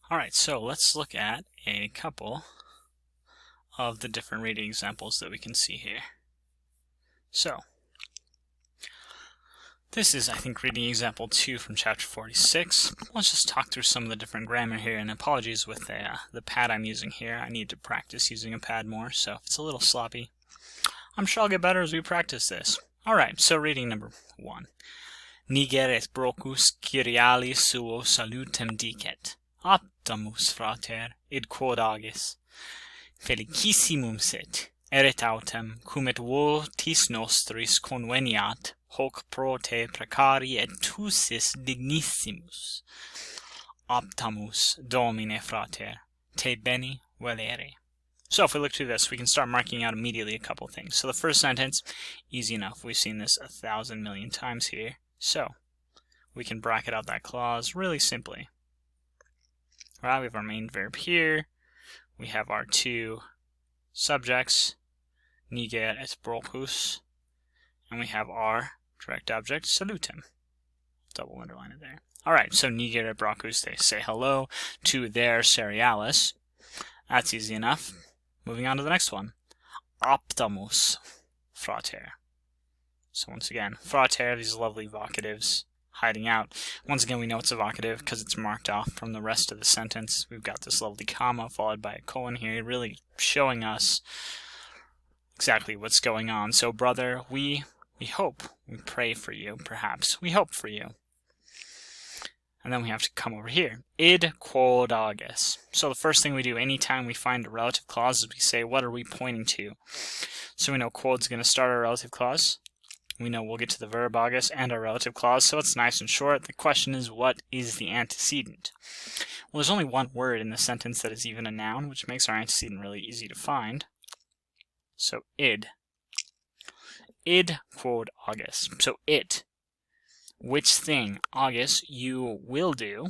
Alright, so let's look at a couple of the different reading examples that we can see here. So, this is, I think, reading example 2 from chapter 46. Let's just talk through some of the different grammar here, and apologies with the pad I'm using here. I need to practice using a pad more, so if it's a little sloppy, I'm sure I'll get better as we practice this. Alright, so reading number 1. Niger et brocus Kyriali suo salutem dicet. Optamus frater, id quod agis. Felicissimum sit, erit autem, cum et votis nostris conveniat, hoc pro te precari et tusis dignissimus. Optamus, Domine frater, te bene volere. So if we look through this, we can start marking out immediately a couple things. So the first sentence, easy enough. We've seen this 1,000 million times here. So we can bracket out that clause really simply. Right, we have our main verb here. We have our two subjects, niger et brocus, and we have our direct object, salutem. Double underline it there. Alright, so niger et brocus, they say hello to their cerealis. That's easy enough. Moving on to the next one. Optamus frater. So once again, frater, these lovely vocatives hiding out. Once again, we know it's a vocative because it's marked off from the rest of the sentence. We've got this lovely comma followed by a colon here, really showing us exactly what's going on. So, brother, we hope, we pray for you, perhaps. We hope for you. And then we have to come over here. Id quod agis. So the first thing we do anytime we find a relative clause is we say, what are we pointing to? So we know quod's going to start our relative clause. We know we'll get to the verb agis and our relative clause, so it's nice and short. The question is, what is the antecedent? Well, there's only one word in the sentence that is even a noun, which makes our antecedent really easy to find. So id. Id quod agis. So it. Which thing, agis, you will do.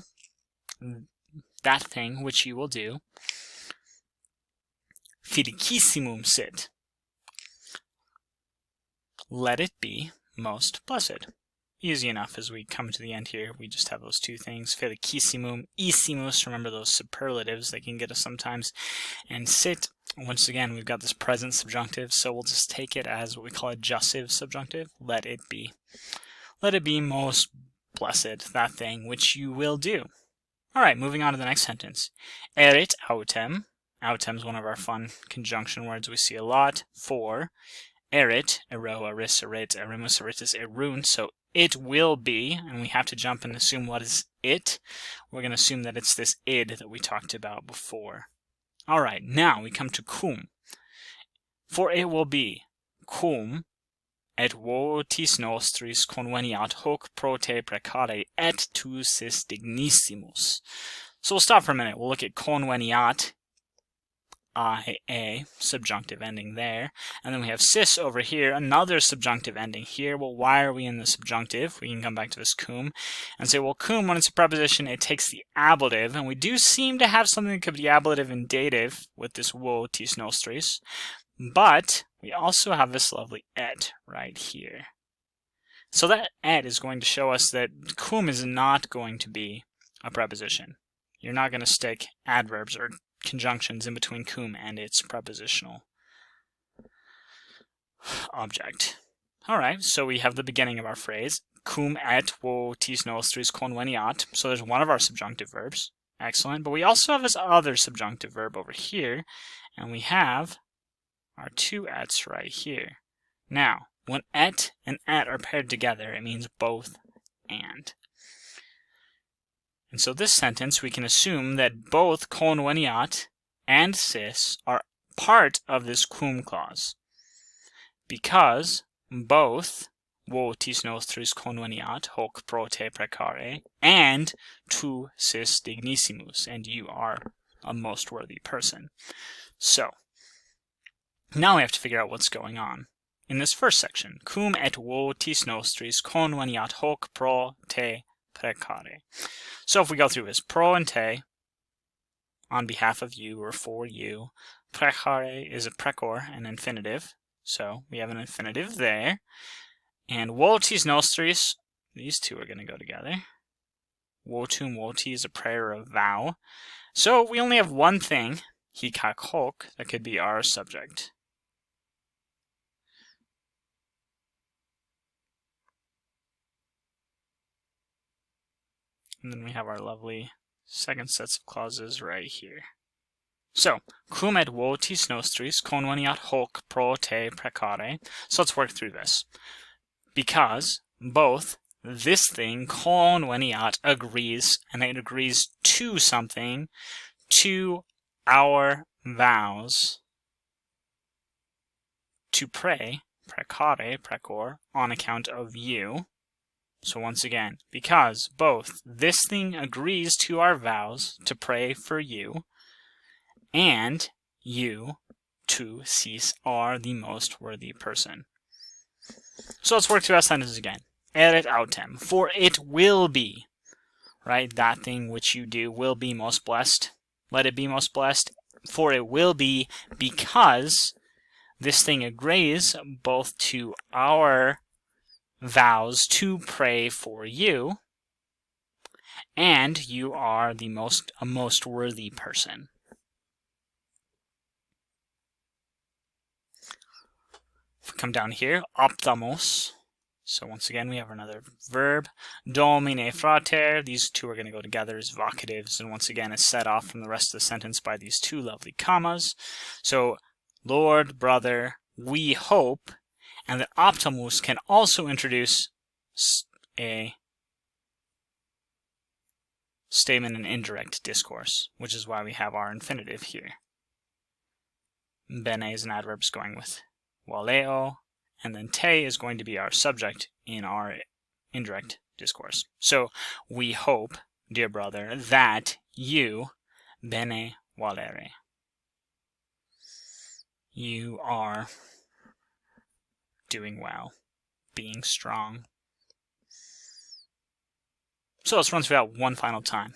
That thing which you will do. Fidecissimum sit. Let it be most blessed. Easy enough as we come to the end here. We just have those two things. Felicissimum, issimus, remember those superlatives, they can get us sometimes. And sit, once again, we've got this present subjunctive, so we'll just take it as what we call a adjussive subjunctive. Let it be. Let it be most blessed, that thing which you will do. Alright, moving on to the next sentence. Erit autem. Autem is one of our fun conjunction words we see a lot. For. Erit, ero, eris, erit, erimus, eritis, erunt, so it will be, and we have to jump and assume what is it. We're going to assume that it's this id that we talked about before. Alright, now we come to cum. For it will be, cum, et votis nostris conveniat hoc pro te precare et tusis dignissimus. So we'll stop for a minute. We'll look at conveniat, a subjunctive ending there, and then we have cis over here, another subjunctive ending here. Well, why are we in the subjunctive? We can come back to this cum and say, well, cum, when it's a preposition, it takes the ablative, and we do seem to have something that could be ablative and dative with this votis nostris, but we also have this lovely et right here. So that et is going to show us that cum is not going to be a preposition. You're not going to stick adverbs or conjunctions in between cum and its prepositional object. Alright, so we have the beginning of our phrase, cum et votis nostris conveniat. So there's one of our subjunctive verbs. Excellent. But we also have this other subjunctive verb over here, and we have our two ets right here. Now, when et and at are paired together, it means both and. And so this sentence, we can assume that both conveniat and cis are part of this cum clause, because both votis nostris conveniat hoc pro te precare and tu cis dignissimus, and you are a most worthy person. So now we have to figure out what's going on in this first section. Cum et votis nostris conveniat hoc pro te precare. So if we go through this, pro and te, on behalf of you or for you. Precare is a precor, an infinitive. So we have an infinitive there. And votis nostris, these two are going to go together. Wotum woti is a prayer of vow. So we only have one thing, hikakok, that could be our subject. And then we have our lovely second sets of clauses right here. So, cum et votis nostris conveniat hoc pro te precare. So let's work through this. Because both this thing, conveniat, agrees, and it agrees to something, to our vows to pray, precare, precor, on account of you. So once again, because both this thing agrees to our vows to pray for you, and you, tu, sis, are the most worthy person. So let's work through our sentences again. Erit autem, for it will be, right? That thing which you do will be most blessed. Let it be most blessed, for it will be, because this thing agrees both to our vows to pray for you, and you are a most worthy person. If we come down here, optamos. So once again, we have another verb. Domine frater. These two are going to go together as vocatives, and once again, it's set off from the rest of the sentence by these two lovely commas. So, Lord, brother, we hope, and the optimus can also introduce a statement in indirect discourse, which is why we have our infinitive here. Bene is an adverb going with waleo, and then te is going to be our subject in our indirect discourse. So we hope, dear brother, that you, bene valere, you are doing well, being strong. So let's run through that one final time.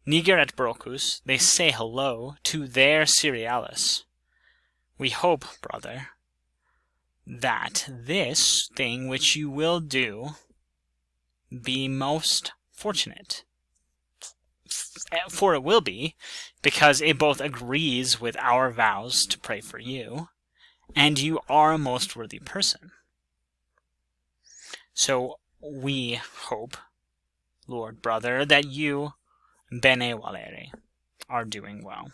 Niger et Brocus, they say hello to their cerealis. We hope, brother, that this thing which you will do be most fortunate. For it will be, because it both agrees with our vows to pray for you, and you are a most worthy person. So we hope, Lord, brother, that you, bene valere, are doing well.